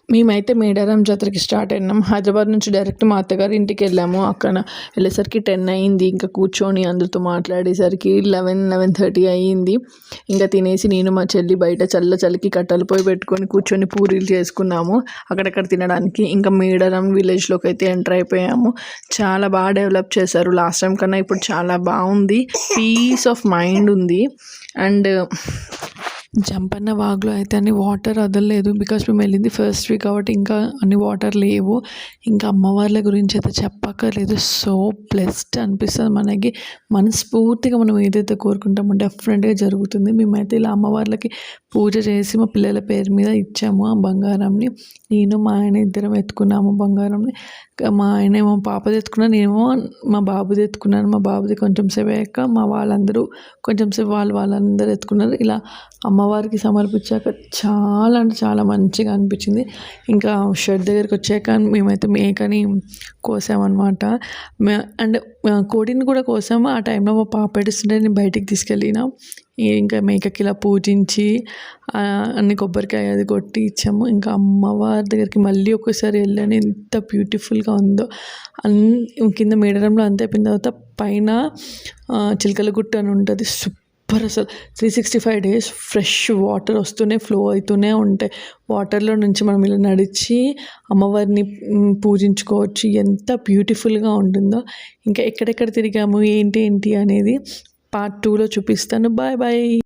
మేమైతే మేడారం జాతరకి స్టార్ట్ అయినాం. హైదరాబాద్ నుంచి డైరెక్ట్ మా అత్తగారి ఇంటికి వెళ్ళాము. అక్కడ వెళ్ళేసరికి 10 అయింది. ఇంకా కూర్చొని అందరితో మాట్లాడేసరికి 11:30 అయ్యింది. ఇంకా తినేసి నేను మా చెల్లి బయట చలికి కట్టెలు పొయ్యి పెట్టుకొని కూర్చొని పూరీలు చేసుకున్నాము అక్కడక్కడ తినడానికి. ఇంకా మేడారం విలేజ్లోకి అయితే ఎంటర్ అయిపోయాము. చాలా బాగా డెవలప్ చేశారు లాస్ట్ టైం కన్నా. ఇప్పుడు చాలా బాగుంది, పీస్ ఆఫ్ మైండ్ ఉంది. అండ్ జంపన్న వాగులో అయితే అన్ని వాటర్ వదలలేదు, బికాస్ మేము వెళ్ళింది ఫస్ట్ వీక్ కాబట్టి ఇంకా అన్ని వాటర్ లేవు. ఇంకా అమ్మవార్ల గురించి అయితే చెప్పక్కర్లేదు, సో బ్లెస్డ్ అనిపిస్తుంది మనకి. మనస్ఫూర్తిగా మనం ఏదైతే కోరుకుంటామో డెఫినెట్గా జరుగుతుంది. మేమైతే ఇలా అమ్మవార్లకి పూజ చేసి మా పిల్లల పేరు మీద ఇచ్చాము ఆ బంగారంని. నేను మా ఆయన ఇద్దరం ఎత్తుకున్నాము బంగారంని. మా ఆయన ఏమో పాపది ఎత్తుకున్నాను, నేనేమో మా బాబుది ఎత్తుకున్నాను. మా బాబుది కొంచెం సేపు అయ్యాక మా వాళ్ళందరూ కొంచెం సేపు వాళ్ళందరూ ఎత్తుకున్నారు. ఇలా అమ్మవారికి సమర్పించాక చాలా అంటే చాలా మంచిగా అనిపించింది. ఇంకా షెడ్ దగ్గరికి వచ్చాక మేమైతే మేకని కోసామన్నమాట. అండ్ కోడిని కూడా కోసాము. ఆ టైంలో మా పాప ఏడుస్తుంటే నేను బయటికి తీసుకెళ్ళిన. ఇంకా మేకకి ఇలా పూజించి అన్ని కొబ్బరికాయ అది కొట్టి ఇచ్చాము. ఇంకా అమ్మవారి దగ్గరికి మళ్ళీ ఒకసారి వెళ్ళాను. ఎంత బ్యూటిఫుల్గా ఉందో. కింద మేడారంలో అంత అయిపోయిన తర్వాత పైన చిలకల గుట్ట అని ఉంటుంది. సూపర్ అసలు. 365 days ఫ్రెష్ వాటర్ వస్తూనే ఫ్లో అవుతూనే ఉంటాయి. వాటర్లో నుంచి మనం ఇలా నడిచి అమ్మవారిని పూజించుకోవచ్చు. ఎంత బ్యూటిఫుల్గా ఉంటుందో. ఇంకా ఎక్కడెక్కడ తిరిగాము ఏంటి అనేది పార్ట్ 2లో చూపిస్తాను. Bye bye.